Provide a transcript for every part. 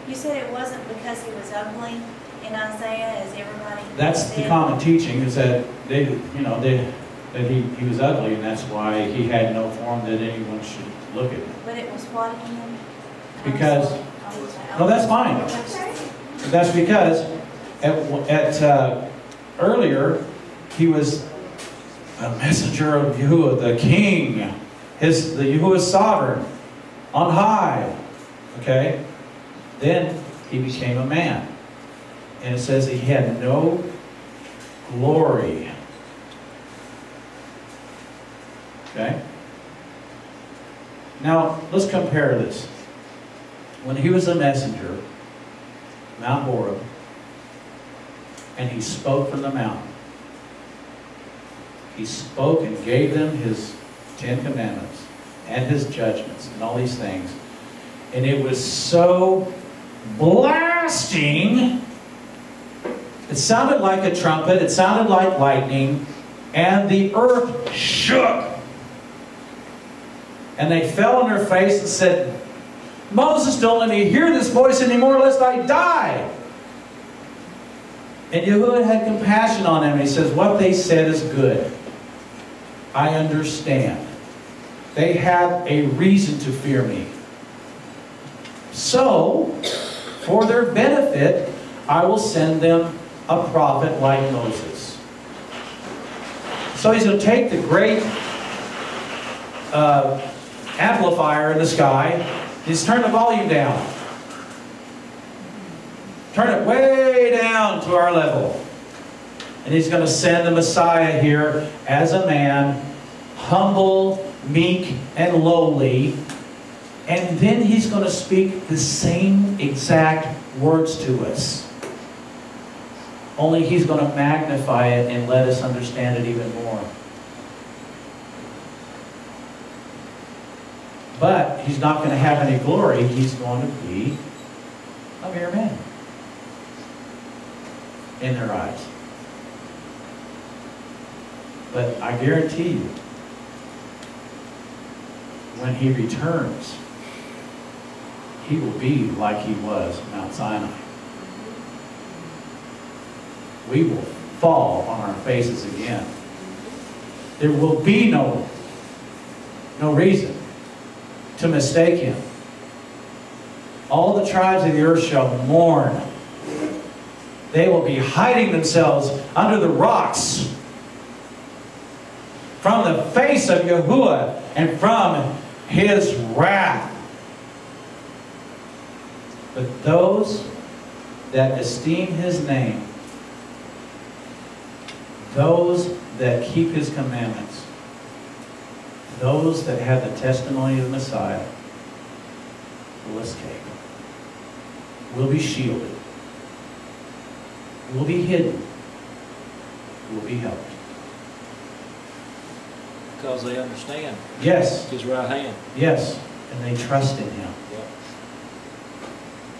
You said it wasn't because he was ugly in Isaiah, as everybody That's said. the common teaching, is that that he was ugly, and that's why he had no form that anyone should look at him. But it was what again? Because, no, that's fine. That's because earlier he was a messenger of Yahuah, the king, the Yahuah sovereign, on high. Okay? Then he became a man. And it says he had no glory. Okay? Now, let's compare this. When he was a messenger, Mount Horeb, and he spoke from the mountain. He spoke and gave them his 10 commandments and his judgments and all these things. And it was so blasting. It sounded like a trumpet. It sounded like lightning. And the earth shook. And they fell on their face and said, Moses, don't let me hear this voice anymore lest I die. And Yahuah had compassion on them. He says, what they said is good. I understand. They have a reason to fear me. So, for their benefit, I will send them a prophet like Moses. So he's going to take the great amplifier in the sky. He's turn the volume down. Turn it way down to our level. And he's going to send the Messiah here as a man, humble, meek, and lowly. And then he's going to speak the same exact words to us. Only he's going to magnify it and let us understand it even more. But he's not going to have any glory. He's going to be a mere man in their eyes. But I guarantee you, when he returns, he will be like he was at Mount Sinai. We will fall on our faces again. There will be no reason to mistake him. All the tribes of the earth shall mourn. They will be hiding themselves under the rocks from the face of Yahuah and from his wrath. But those that esteem his name, those that keep his commandments, those that have the testimony of the Messiah will escape, will be shielded, will be hidden, will be helped. Because they understand. Yes. His right hand. Yes. And they trust in him. Yep.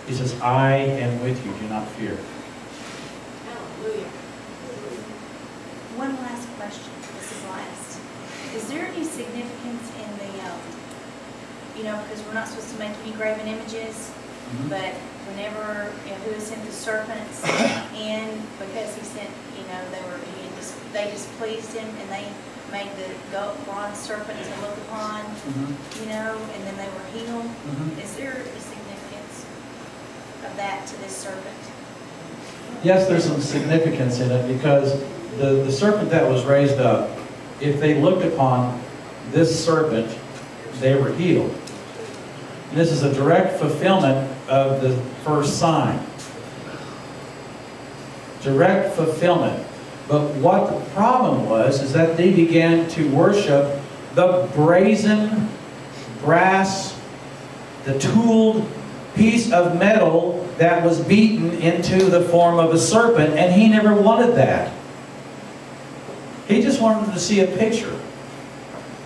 He says, I am with you, do not fear. Hallelujah. One last question. This is last. Is there any significance in the, because we're not supposed to make any graven images, but whenever Yahuah sent the serpents in, because he sent, they displeased him, and they made the bronze serpent to look upon, and then they were healed. Is there a significance of that to this serpent? Yes, there's some significance in it, because the serpent that was raised up, if they looked upon this serpent, they were healed. And this is a direct fulfillment of the first sign. Direct fulfillment. But what the problem was is that they began to worship the brazen brass, the tooled piece of metal that was beaten into the form of a serpent, and he never wanted that. He just wanted them to see a picture.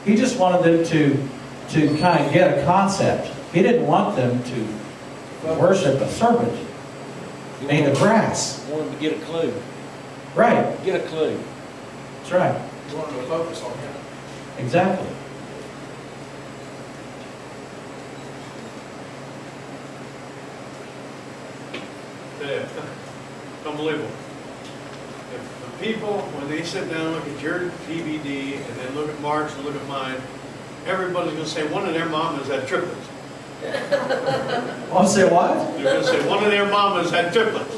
He just wanted them to kind of get a concept. He didn't want them to worship a serpent made of brass. He wanted to get a clue. Right. Get a clue. That's right. You want them to focus on him. Exactly. unbelievable. If the people, when they sit down and look at your DVD and then look at Mark's and look at mine, everybody's going to say one of their mamas had triplets. I'll say what? They're going to say one of their mamas had triplets.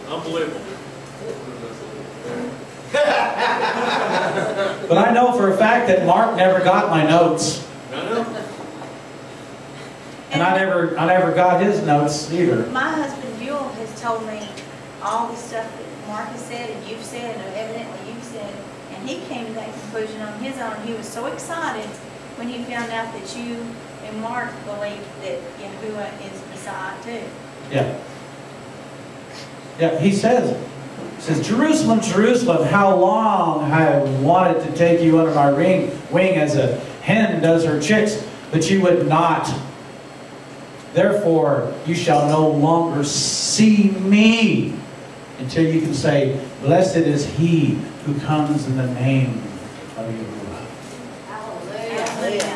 Unbelievable. But I know for a fact that Mark never got my notes. I know. And I never got his notes either. My husband Buell has told me all the stuff that Mark has said and you've said and evidently you've said, and he came to that conclusion on his own. He was so excited when he found out that you and Mark believe that Yahuah is Messiah too. Yeah. Yeah, he says, Jerusalem, Jerusalem, how long I have wanted to take you under my wing as a hen does her chicks, but you would not. Therefore, you shall no longer see me until you can say, blessed is he who comes in the name of Yahuah. Hallelujah.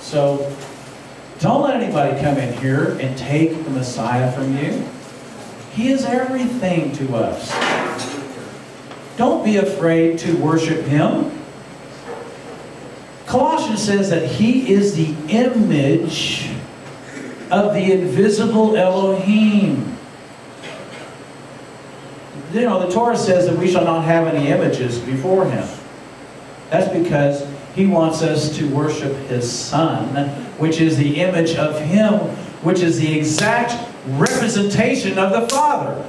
So, don't let anybody come in here and take the Messiah from you. He is everything to us. Don't be afraid to worship him. Colossians says that he is the image of the invisible Elohim. You know, the Torah says that we shall not have any images before him. That's because he wants us to worship his Son, which is the image of him, which is the exact representation of the Father.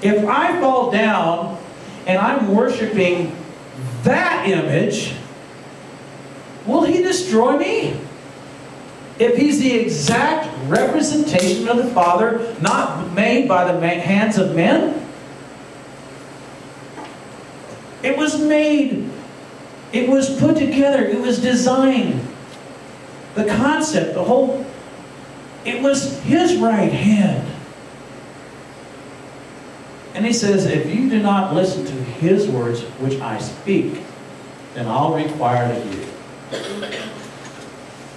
If I fall down and I'm worshiping that image, will he destroy me? If he's the exact representation of the Father, not made by the hands of men? It was made, it was put together, it was designed. The concept, the whole, it was his right hand. And he says, if you do not listen to his words, which I speak, then I'll require of you.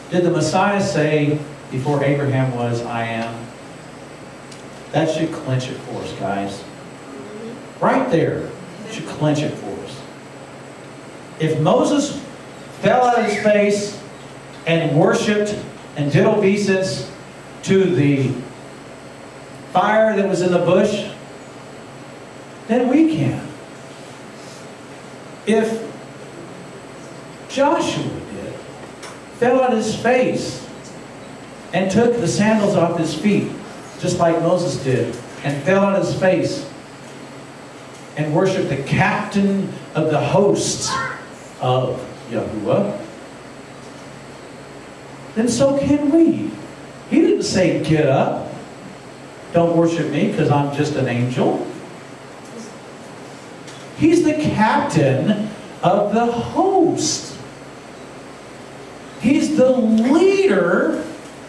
Did the Messiah say, before Abraham was, I am? That should clinch it for us, guys. Right there. Should clinch it for us. If Moses fell on his face and worshipped and did obeisance to the fire that was in the bush, then we can. If Joshua did, fell on his face and took the sandals off his feet, just like Moses did, and fell on his face and worshiped the captain of the hosts of Yahuah, then so can we. He didn't say, get up, don't worship me because I'm just an angel. He's the captain of the host. He's the leader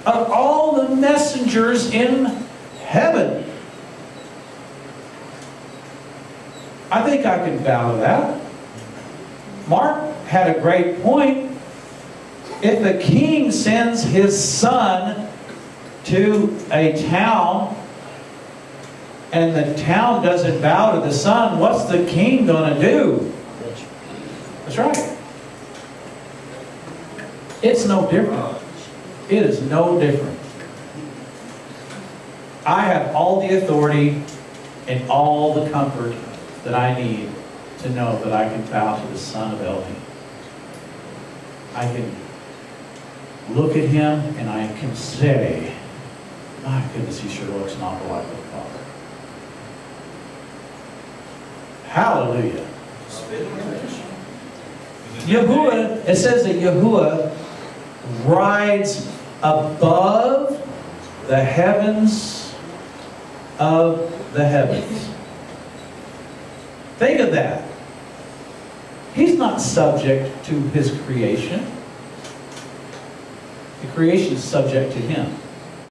of all the messengers in heaven. I think I can bow to that. Mark had a great point. If the king sends his son to a town and the town doesn't bow to the son, what's the king going to do? That's right. It's no different. It is no different. I have all the authority and all the comfort that I need to know that I can bow to the Son of Elohim. I can look at him and I can say, my goodness, he sure looks an awful like the Father. Hallelujah. Yahuah, it says that Yahuah rides above the heavens of the heavens. Think of that. He's not subject to his creation. The creation is subject to him.